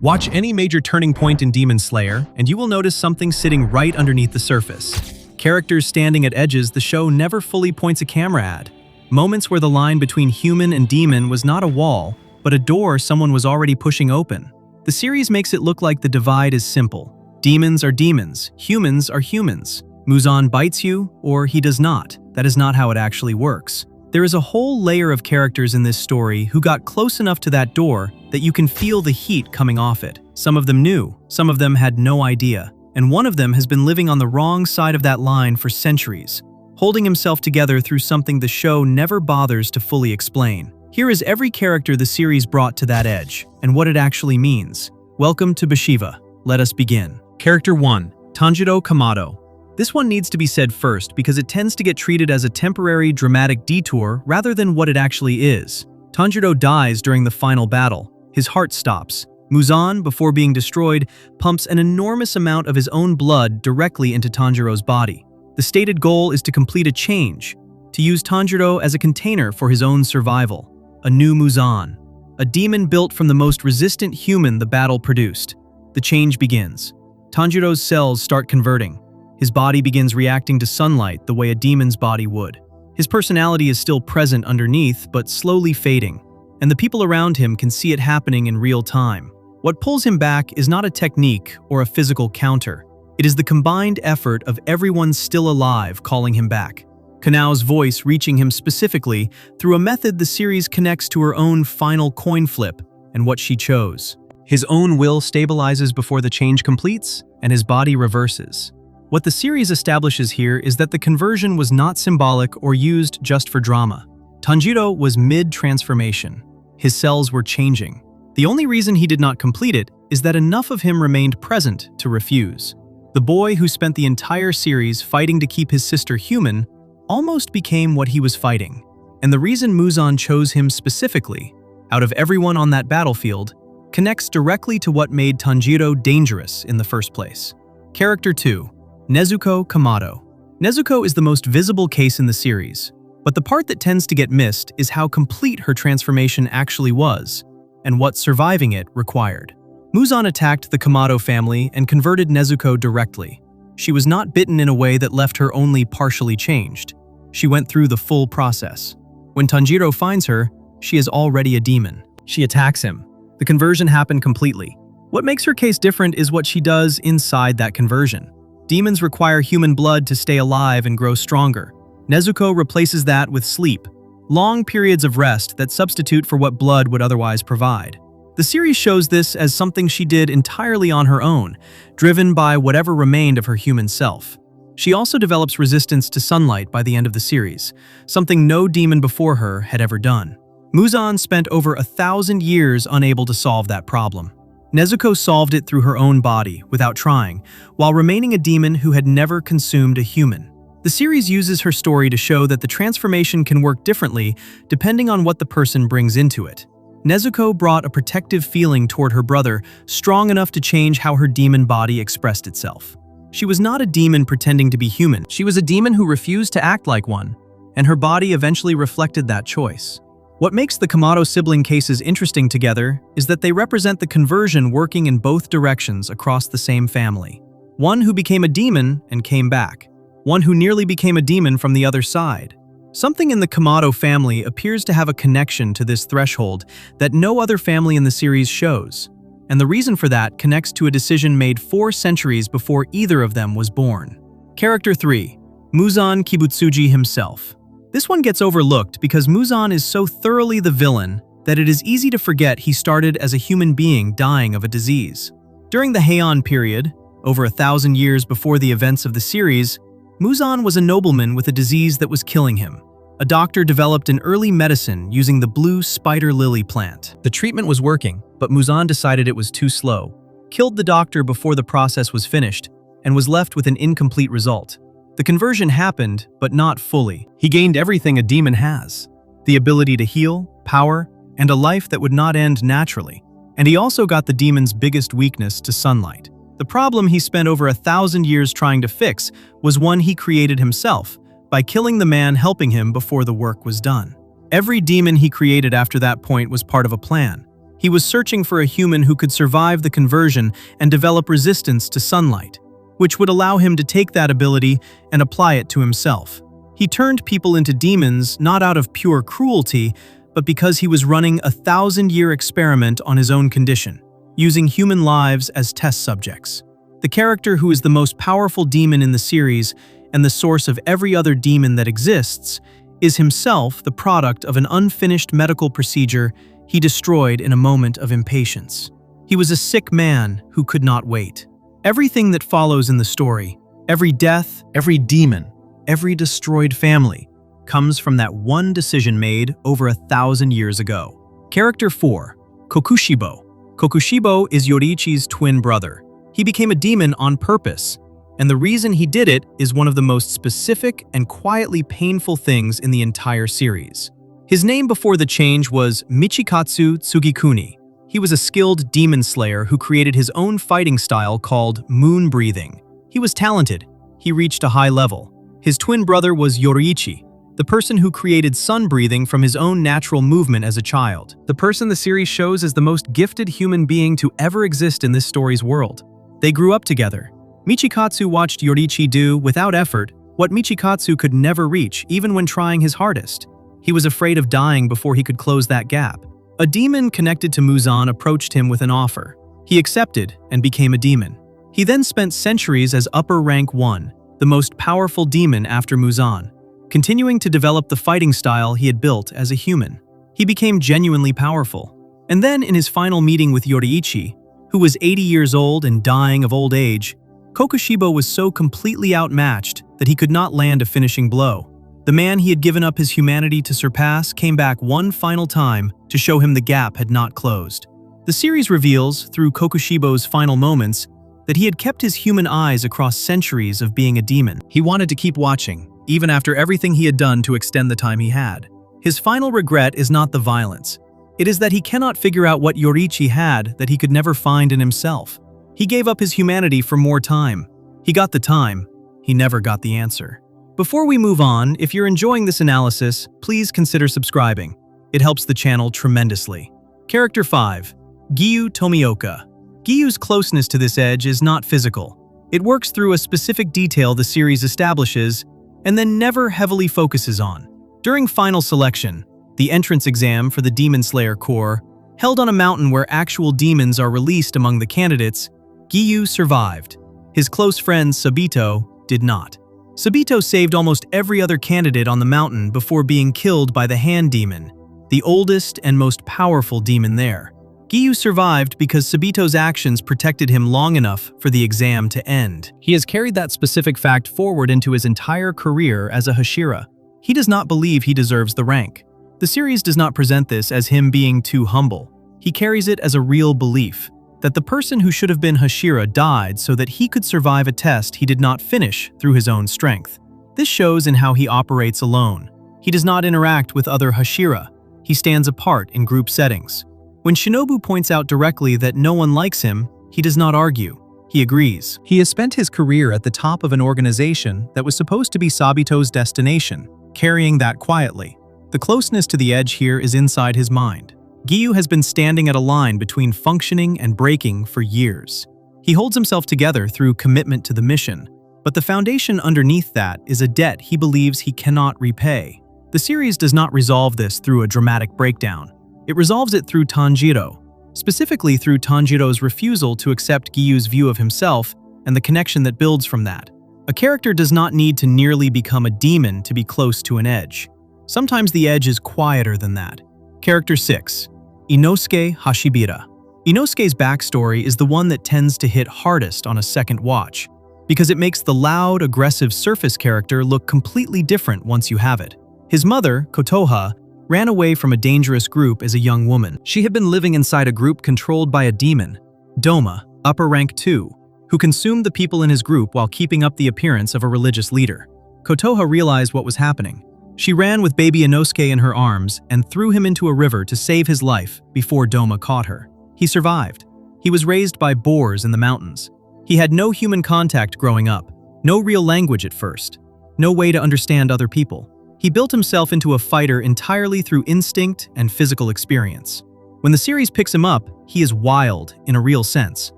Watch any major turning point in Demon Slayer, and you will notice something sitting right underneath the surface. Characters standing at edges the show never fully points a camera at. Moments where the line between human and demon was not a wall, but a door someone was already pushing open. The series makes it look like the divide is simple. Demons are demons, humans are humans. Muzan bites you, or he does not. That is not how it actually works. There is a whole layer of characters in this story who got close enough to that door that you can feel the heat coming off it. Some of them knew, some of them had no idea, and one of them has been living on the wrong side of that line for centuries, holding himself together through something the show never bothers to fully explain. Here is every character the series brought to that edge, and what it actually means. Welcome to Bishiva. Let us begin. Character 1. Tanjido Kamado. This one needs to be said first because it tends to get treated as a temporary, dramatic detour rather than what it actually is. Tanjido dies during the final battle. His heart stops. Muzan, before being destroyed, pumps an enormous amount of his own blood directly into Tanjiro's body. The stated goal is to complete a change, to use Tanjiro as a container for his own survival. A new Muzan, a demon built from the most resistant human the battle produced. The change begins. Tanjiro's cells start converting. His body begins reacting to sunlight the way a demon's body would. His personality is still present underneath, but slowly fading, and the people around him can see it happening in real time. What pulls him back is not a technique or a physical counter. It is the combined effort of everyone still alive calling him back. Kanao's voice reaching him specifically through a method the series connects to her own final coin flip and what she chose. His own will stabilizes before the change completes, and his body reverses. What the series establishes here is that the conversion was not symbolic or used just for drama. Tanjiro was mid-transformation. His cells were changing. The only reason he did not complete it is that enough of him remained present to refuse. The boy who spent the entire series fighting to keep his sister human almost became what he was fighting. And the reason Muzan chose him specifically, out of everyone on that battlefield, connects directly to what made Tanjiro dangerous in the first place. Character 2. Nezuko Kamado. Nezuko is the most visible case in the series, but the part that tends to get missed is how complete her transformation actually was, and what surviving it required. Muzan attacked the Kamado family and converted Nezuko directly. She was not bitten in a way that left her only partially changed. She went through the full process. When Tanjiro finds her, she is already a demon. She attacks him. The conversion happened completely. What makes her case different is what she does inside that conversion. Demons require human blood to stay alive and grow stronger. Nezuko replaces that with sleep, long periods of rest that substitute for what blood would otherwise provide. The series shows this as something she did entirely on her own, driven by whatever remained of her human self. She also develops resistance to sunlight by the end of the series, something no demon before her had ever done. Muzan spent over 1,000 years unable to solve that problem. Nezuko solved it through her own body, without trying, while remaining a demon who had never consumed a human. The series uses her story to show that the transformation can work differently depending on what the person brings into it. Nezuko brought a protective feeling toward her brother, strong enough to change how her demon body expressed itself. She was not a demon pretending to be human. She was a demon who refused to act like one, and her body eventually reflected that choice. What makes the Kamado sibling cases interesting together is that they represent the conversion working in both directions across the same family. One who became a demon and came back. One who nearly became a demon from the other side. Something in the Kamado family appears to have a connection to this threshold that no other family in the series shows. And the reason for that connects to a decision made 4 centuries before either of them was born. Character 3. Muzan Kibutsuji himself. This one gets overlooked because Muzan is so thoroughly the villain that it is easy to forget he started as a human being dying of a disease. During the Heian period, over 1,000 years before the events of the series, Muzan was a nobleman with a disease that was killing him. A doctor developed an early medicine using the blue spider lily plant. The treatment was working, but Muzan decided it was too slow, killed the doctor before the process was finished, and was left with an incomplete result. The conversion happened, but not fully. He gained everything a demon has: the ability to heal, power, and a life that would not end naturally. And he also got the demon's biggest weakness to sunlight. The problem he spent over 1,000 years trying to fix was one he created himself, by killing the man helping him before the work was done. Every demon he created after that point was part of a plan. He was searching for a human who could survive the conversion and develop resistance to sunlight, which would allow him to take that ability and apply it to himself. He turned people into demons not out of pure cruelty, but because he was running a 1,000-year experiment on his own condition, using human lives as test subjects. The character who is the most powerful demon in the series and the source of every other demon that exists is himself the product of an unfinished medical procedure he destroyed in a moment of impatience. He was a sick man who could not wait. Everything that follows in the story, every death, every demon, every destroyed family, comes from that one decision made over 1,000 years ago. Character 4. Kokushibo. Kokushibo is Yoriichi's twin brother. He became a demon on purpose, and the reason he did it is one of the most specific and quietly painful things in the entire series. His name before the change was Michikatsu Tsugikuni. He was a skilled demon slayer who created his own fighting style called moon breathing. He was talented. He reached a high level. His twin brother was Yoriichi, the person who created sun breathing from his own natural movement as a child. The person the series shows as the most gifted human being to ever exist in this story's world. They grew up together. Michikatsu watched Yoriichi do, without effort, what Michikatsu could never reach, even when trying his hardest. He was afraid of dying before he could close that gap. A demon connected to Muzan approached him with an offer. He accepted and became a demon. He then spent centuries as Upper Rank 1, the most powerful demon after Muzan, continuing to develop the fighting style he had built as a human. He became genuinely powerful. And then in his final meeting with Yoriichi, who was 80 years old and dying of old age, Kokushibo was so completely outmatched that he could not land a finishing blow. The man he had given up his humanity to surpass came back one final time to show him the gap had not closed. The series reveals, through Kokushibo's final moments, that he had kept his human eyes across centuries of being a demon. He wanted to keep watching, even after everything he had done to extend the time he had. His final regret is not the violence. It is that he cannot figure out what Yoriichi had that he could never find in himself. He gave up his humanity for more time. He got the time. He never got the answer. Before we move on, if you're enjoying this analysis, please consider subscribing. It helps the channel tremendously. Character 5. Guillu Tomioka. Guillu's closeness to this edge is not physical. It works through a specific detail the series establishes and then never heavily focuses on. During final selection, the entrance exam for the Demon Slayer Corps, held on a mountain where actual demons are released among the candidates, Guillu survived. His close friend Sabito did not. Sabito saved almost every other candidate on the mountain before being killed by the Hand Demon, the oldest and most powerful demon there. Guillu survived because Sabito's actions protected him long enough for the exam to end. He has carried that specific fact forward into his entire career as a Hashira. He does not believe he deserves the rank. The series does not present this as him being too humble. He carries it as a real belief that the person who should have been Hashira died so that he could survive a test he did not finish through his own strength. This shows in how he operates alone. He does not interact with other Hashira. He stands apart in group settings. When Shinobu points out directly that no one likes him, he does not argue. He agrees. He has spent his career at the top of an organization that was supposed to be Sabito's destination, carrying that quietly. The closeness to the edge here is inside his mind. Guillu has been standing at a line between functioning and breaking for years. He holds himself together through commitment to the mission, but the foundation underneath that is a debt he believes he cannot repay. The series does not resolve this through a dramatic breakdown. It resolves it through Tanjido, specifically through Tanjido's refusal to accept Guillu's view of himself and the connection that builds from that. A character does not need to nearly become a demon to be close to an edge. Sometimes the edge is quieter than that. Character 6. Inoske Hashibira. Inosuke's backstory is the one that tends to hit hardest on a second watch, because it makes the loud, aggressive surface character look completely different once you have it. His mother, Kotoha, ran away from a dangerous group as a young woman. She had been living inside a group controlled by a demon, Doma, Upper Rank 2, who consumed the people in his group while keeping up the appearance of a religious leader. Kotoha realized what was happening. She ran with baby Inoske in her arms and threw him into a river to save his life before Doma caught her. He survived. He was raised by boars in the mountains. He had no human contact growing up, no real language at first, no way to understand other people. He built himself into a fighter entirely through instinct and physical experience. When the series picks him up, he is wild in a real sense.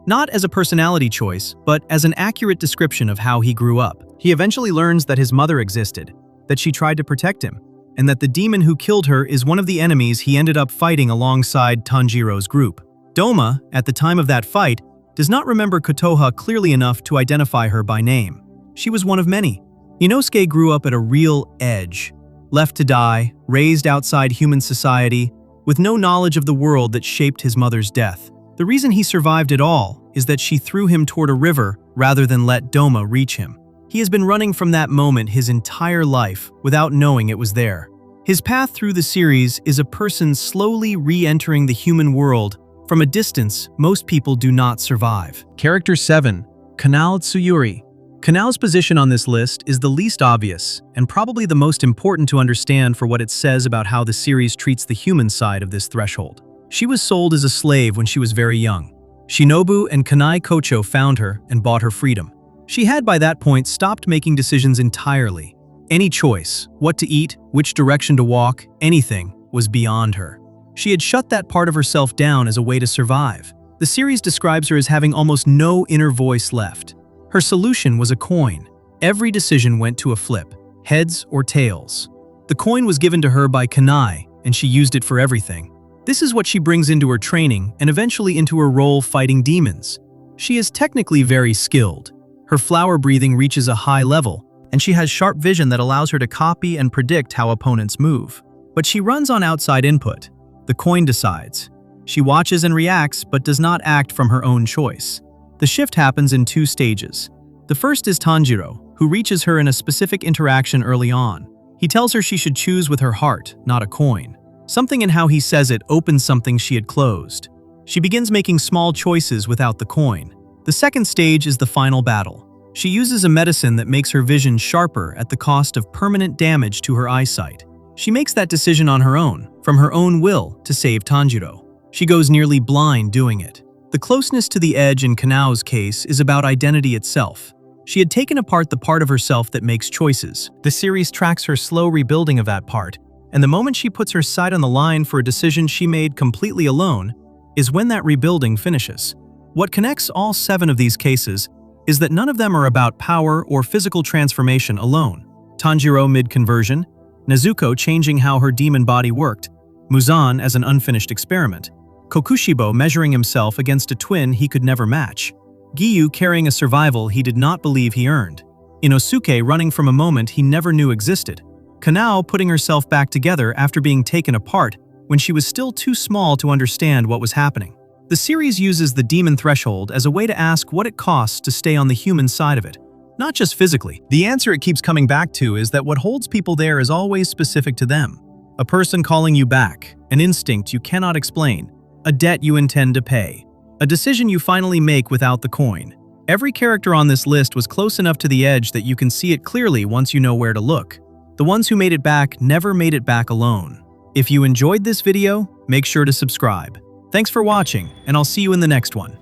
Not as a personality choice, but as an accurate description of how he grew up. He eventually learns that his mother existed, that she tried to protect him, and that the demon who killed her is one of the enemies he ended up fighting alongside Tanjiro's group. Doma, at the time of that fight, does not remember Kotoha clearly enough to identify her by name. She was one of many. Inoske grew up at a real edge, left to die, raised outside human society, with no knowledge of the world that shaped his mother's death. The reason he survived at all is that she threw him toward a river rather than let Doma reach him. He has been running from that moment his entire life without knowing it was there. His path through the series is a person slowly re-entering the human world. From a distance, most people do not survive. Character 7. Canal Tsui. Canal's position on this list is the least obvious and probably the most important to understand for what it says about how the series treats the human side of this threshold. She was sold as a slave when she was very young. Shinobu and Kanai Kocho found her and bought her freedom. She had by that point stopped making decisions entirely. Any choice, what to eat, which direction to walk, anything, was beyond her. She had shut that part of herself down as a way to survive. The series describes her as having almost no inner voice left. Her solution was a coin. Every decision went to a flip, heads or tails. The coin was given to her by Kanai, and she used it for everything. This is what she brings into her training and eventually into her role fighting demons. She is technically very skilled. Her flower breathing reaches a high level, and she has sharp vision that allows her to copy and predict how opponents move. But she runs on outside input. The coin decides. She watches and reacts, but does not act from her own choice. The shift happens in 2 stages. The first is Tanjiro, who reaches her in a specific interaction early on. He tells her she should choose with her heart, not a coin. Something in how he says it opens something she had closed. She begins making small choices without the coin. The second stage is the final battle. She uses a medicine that makes her vision sharper at the cost of permanent damage to her eyesight. She makes that decision on her own, from her own will, to save Tanjiro. She goes nearly blind doing it. The closeness to the edge in Kanao's case is about identity itself. She had taken apart the part of herself that makes choices. The series tracks her slow rebuilding of that part, and the moment she puts her sight on the line for a decision she made completely alone is when that rebuilding finishes. What connects all 7 of these cases is that none of them are about power or physical transformation alone. Tanjiro mid-conversion, Nezuko changing how her demon body worked, Muzan as an unfinished experiment, Kokushibo measuring himself against a twin he could never match, Guillu carrying a survival he did not believe he earned, Inosuke running from a moment he never knew existed, Kanao putting herself back together after being taken apart when she was still too small to understand what was happening. The series uses the demon threshold as a way to ask what it costs to stay on the human side of it. Not just physically. The answer it keeps coming back to is that what holds people there is always specific to them. A person calling you back, an instinct you cannot explain, a debt you intend to pay, a decision you finally make without the coin. Every character on this list was close enough to the edge that you can see it clearly once you know where to look. The ones who made it back never made it back alone. If you enjoyed this video, make sure to subscribe. Thanks for watching, and I'll see you in the next one.